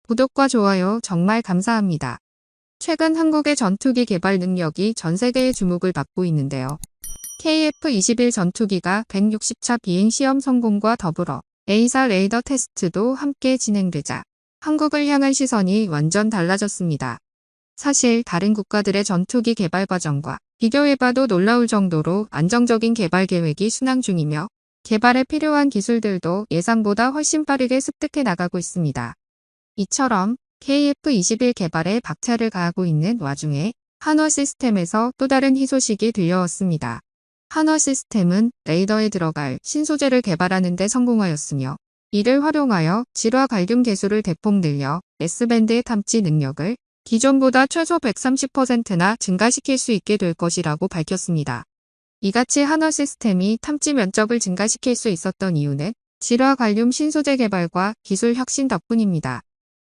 구독과 좋아요 정말 감사합니다. 최근 한국의 전투기 개발 능력이 전 세계의 주목을 받고 있는데요. KF-21 전투기가 160차 비행 시험 성공과 더불어 A사 레이더 테스트도 함께 진행되자 한국을 향한 시선이 완전 달라졌습니다. 사실 다른 국가들의 전투기 개발 과정과 비교해봐도 놀라울 정도로 안정적인 개발 계획이 순항 중이며 개발에 필요한 기술들도 예상보다 훨씬 빠르게 습득해 나가고 있습니다. 이처럼 KF-21 개발에 박차를 가하고 있는 와중에 한화 시스템에서 또 다른 희소식이 들려왔습니다. 한화 시스템은 레이더에 들어갈 신소재를 개발하는 데 성공하였으며 이를 활용하여 질화 갈륨 계수를 대폭 늘려 S밴드의 탐지 능력을 기존보다 최소 130%나 증가시킬 수 있게 될 것이라고 밝혔습니다. 이같이 한화 시스템이 탐지 면적을 증가시킬 수 있었던 이유는 질화 갈륨 신소재 개발과 기술 혁신 덕분입니다.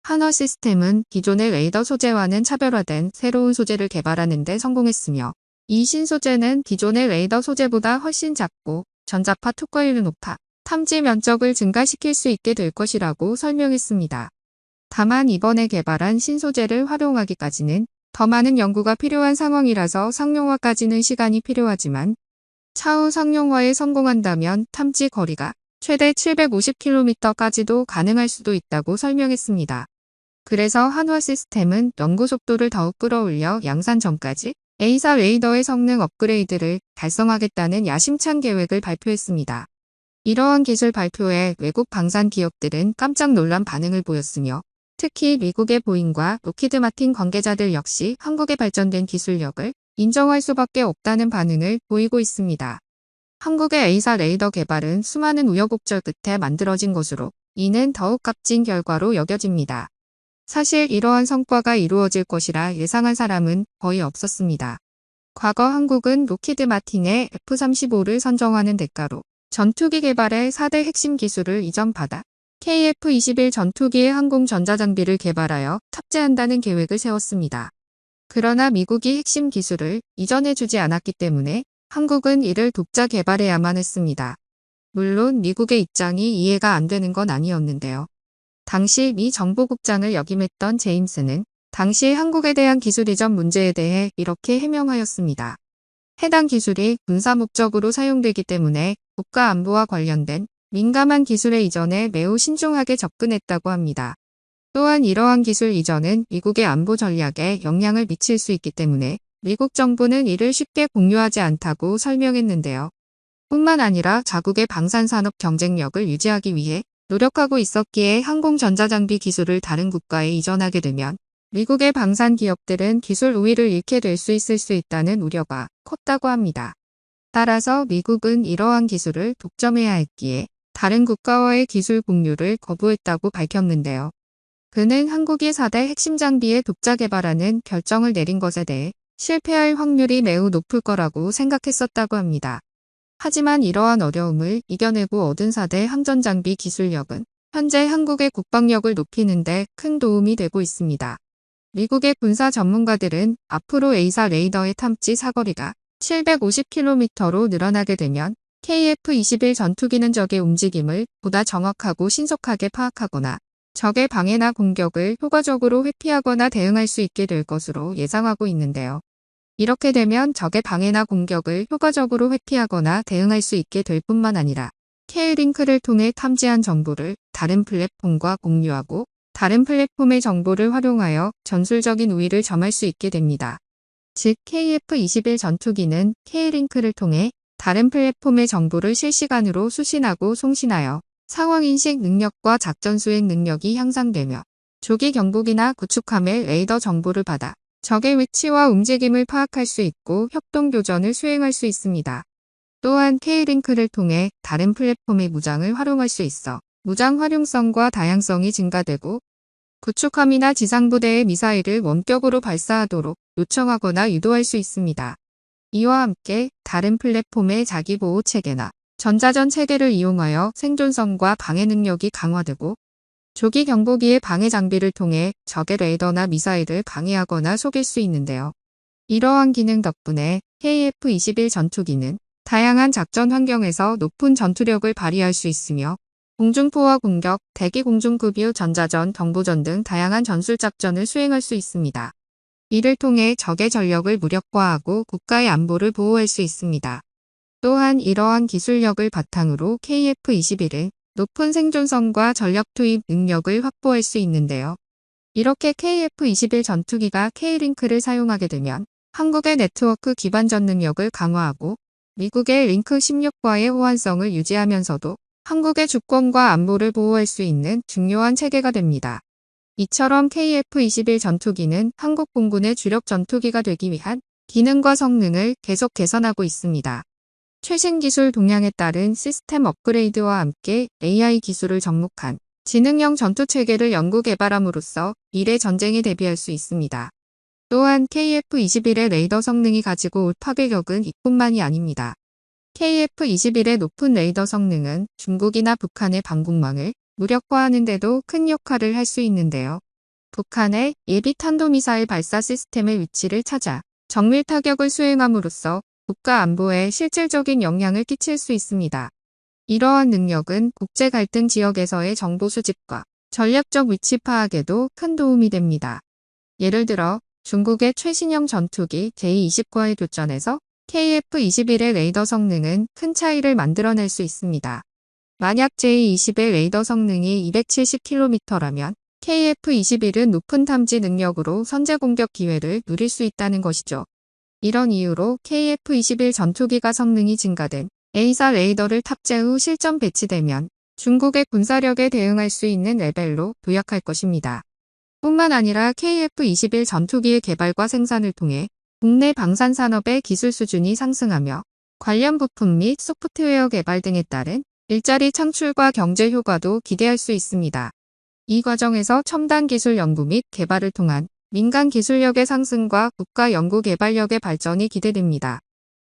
한화 시스템은 기존의 레이더 소재와는 차별화된 새로운 소재를 개발하는 데 성공했으며 이 신소재는 기존의 레이더 소재보다 훨씬 작고 전자파 특화율이 높아 탐지 면적을 증가시킬 수 있게 될 것이라고 설명했습니다. 다만 이번에 개발한 신소재를 활용하기까지는 더 많은 연구가 필요한 상황이라서 상용화까지는 시간이 필요하지만 차후 상용화에 성공한다면 탐지 거리가 최대 750km까지도 가능할 수도 있다고 설명했습니다. 그래서 한화 시스템은 연구 속도를 더욱 끌어올려 양산 전까지 A사 레이더의 성능 업그레이드를 달성하겠다는 야심찬 계획을 발표했습니다. 이러한 기술 발표에 외국 방산 기업들은 깜짝 놀란 반응을 보였으며 특히 미국의 보잉과 로키드 마틴 관계자들 역시 한국의 발전된 기술력을 인정할 수밖에 없다는 반응을 보이고 있습니다. 한국의 A사 레이더 개발은 수많은 우여곡절 끝에 만들어진 것으로 이는 더욱 값진 결과로 여겨집니다. 사실 이러한 성과가 이루어질 것이라 예상한 사람은 거의 없었습니다. 과거 한국은 로키드 마틴의 F-35를 선정하는 대가로 전투기 개발의 4대 핵심 기술을 이전받아 KF-21 전투기의 항공 전자장비를 개발하여 탑재한다는 계획을 세웠습니다. 그러나 미국이 핵심 기술을 이전해주지 않았기 때문에 한국은 이를 독자 개발해야만 했습니다. 물론 미국의 입장이 이해가 안 되는 건 아니었는데요. 당시 미 정보국장을 역임했던 제임스는 당시 한국에 대한 기술 이전 문제에 대해 이렇게 해명하였습니다. 해당 기술이 군사 목적으로 사용되기 때문에 국가 안보와 관련된 민감한 기술의 이전에 매우 신중하게 접근했다고 합니다. 또한 이러한 기술 이전은 미국의 안보 전략에 영향을 미칠 수 있기 때문에 미국 정부는 이를 쉽게 공유하지 않다고 설명했는데요. 뿐만 아니라 자국의 방산산업 경쟁력을 유지하기 위해 노력하고 있었기에 항공전자장비 기술을 다른 국가에 이전하게 되면 미국의 방산 기업들은 기술 우위를 잃게 될 수 있다는 우려가 컸다고 합니다. 따라서 미국은 이러한 기술을 독점해야 했기에 다른 국가와의 기술 공유를 거부했다고 밝혔는데요. 그는 한국이 4대 핵심 장비의 독자 개발하는 결정을 내린 것에 대해 실패할 확률이 매우 높을 거라고 생각했었다고 합니다. 하지만 이러한 어려움을 이겨내고 얻은 4대 항전장비 기술력은 현재 한국의 국방력을 높이는 데 큰 도움이 되고 있습니다. 미국의 군사 전문가들은 앞으로 A사 레이더의 탐지 사거리가 750km로 늘어나게 되면 KF-21 전투기는 적의 움직임을 보다 정확하고 신속하게 파악하거나 적의 방해나 공격을 효과적으로 회피하거나 대응할 수 있게 될 것으로 예상하고 있는데요. 이렇게 되면 적의 방해나 공격을 효과적으로 회피하거나 대응할 수 있게 될 뿐만 아니라 K링크를 통해 탐지한 정보를 다른 플랫폼과 공유하고 다른 플랫폼의 정보를 활용하여 전술적인 우위를 점할 수 있게 됩니다. 즉 KF-21 전투기는 K링크를 통해 다른 플랫폼의 정보를 실시간으로 수신하고 송신하여 상황인식 능력과 작전 수행 능력이 향상되며 조기 경보기나 구축함의 레이더 정보를 받아 적의 위치와 움직임을 파악할 수 있고 협동교전을 수행할 수 있습니다. 또한 K링크를 통해 다른 플랫폼의 무장을 활용할 수 있어 무장 활용성과 다양성이 증가되고 구축함이나 지상부대의 미사일을 원격으로 발사하도록 요청하거나 유도할 수 있습니다. 이와 함께 다른 플랫폼의 자기보호 체계나 전자전 체계를 이용하여 생존성과 방해 능력이 강화되고 조기 경보기의 방해 장비를 통해 적의 레이더나 미사일을 방해하거나 속일 수 있는데요. 이러한 기능 덕분에 KF-21 전투기는 다양한 작전 환경에서 높은 전투력을 발휘할 수 있으며 공중포화 공격, 대기 공중급유, 전자전, 정보전 등 다양한 전술작전을 수행할 수 있습니다. 이를 통해 적의 전력을 무력화하고 국가의 안보를 보호할 수 있습니다. 또한 이러한 기술력을 바탕으로 KF-21은 높은 생존성과 전력 투입 능력을 확보할 수 있는데요. 이렇게 KF-21 전투기가 K링크를 사용하게 되면 한국의 네트워크 기반 전 능력을 강화하고 미국의 링크 16과의 호환성을 유지하면서도 한국의 주권과 안보를 보호할 수 있는 중요한 체계가 됩니다. 이처럼 KF-21 전투기는 한국 공군의 주력 전투기가 되기 위한 기능과 성능을 계속 개선하고 있습니다. 최신 기술 동향에 따른 시스템 업그레이드와 함께 AI 기술을 접목한 지능형 전투체계를 연구 개발함으로써 미래 전쟁에 대비할 수 있습니다. 또한 KF-21의 레이더 성능이 가지고 올 파괴력은 이뿐만이 아닙니다. KF-21의 높은 레이더 성능은 중국이나 북한의 방공망을 무력화하는 데도 큰 역할을 할 수 있는데요. 북한의 예비 탄도미사일 발사 시스템의 위치를 찾아 정밀 타격을 수행함으로써 국가 안보에 실질적인 영향을 끼칠 수 있습니다. 이러한 능력은 국제 갈등 지역에서의 정보 수집과 전략적 위치 파악에도 큰 도움이 됩니다. 예를 들어 중국의 최신형 전투기 J-20과의 교전에서 KF-21의 레이더 성능은 큰 차이를 만들어낼 수 있습니다. 만약 J-20의 레이더 성능이 270km라면 KF-21은 높은 탐지 능력으로 선제 공격 기회를 누릴 수 있다는 것이죠. 이런 이유로 KF-21 전투기가 성능이 증가된 A사 레이더를 탑재 후 실전 배치되면 중국의 군사력에 대응할 수 있는 레벨로 도약할 것입니다. 뿐만 아니라 KF-21 전투기의 개발과 생산을 통해 국내 방산 산업의 기술 수준이 상승하며 관련 부품 및 소프트웨어 개발 등에 따른 일자리 창출과 경제 효과도 기대할 수 있습니다. 이 과정에서 첨단 기술 연구 및 개발을 통한 민간 기술력의 상승과 국가 연구 개발력의 발전이 기대됩니다.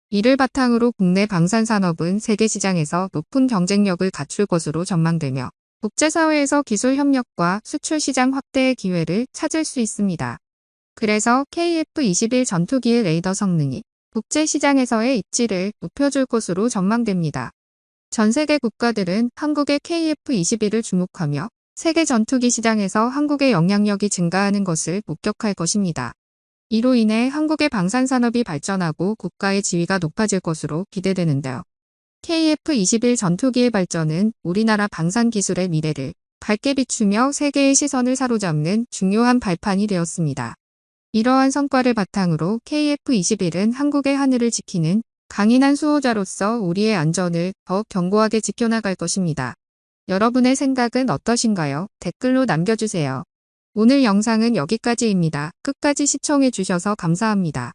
이를 바탕으로 국내 방산 산업은 세계 시장에서 높은 경쟁력을 갖출 것으로 전망되며 국제사회에서 기술 협력과 수출 시장 확대의 기회를 찾을 수 있습니다. 그래서 KF-21 전투기의 레이더 성능이 국제 시장에서의 입지를 높여줄 것으로 전망됩니다. 전 세계 국가들은 한국의 KF-21을 주목하며 세계 전투기 시장에서 한국의 영향력이 증가하는 것을 목격할 것입니다. 이로 인해 한국의 방산산업이 발전하고 국가의 지위가 높아질 것으로 기대되는데요. KF-21 전투기의 발전은 우리나라 방산기술의 미래를 밝게 비추며 세계의 시선을 사로잡는 중요한 발판이 되었습니다. 이러한 성과를 바탕으로 KF-21은 한국의 하늘을 지키는 강인한 수호자로서 우리의 안전을 더욱 견고하게 지켜나갈 것입니다. 여러분의 생각은 어떠신가요? 댓글로 남겨주세요. 오늘 영상은 여기까지입니다. 끝까지 시청해주셔서 감사합니다.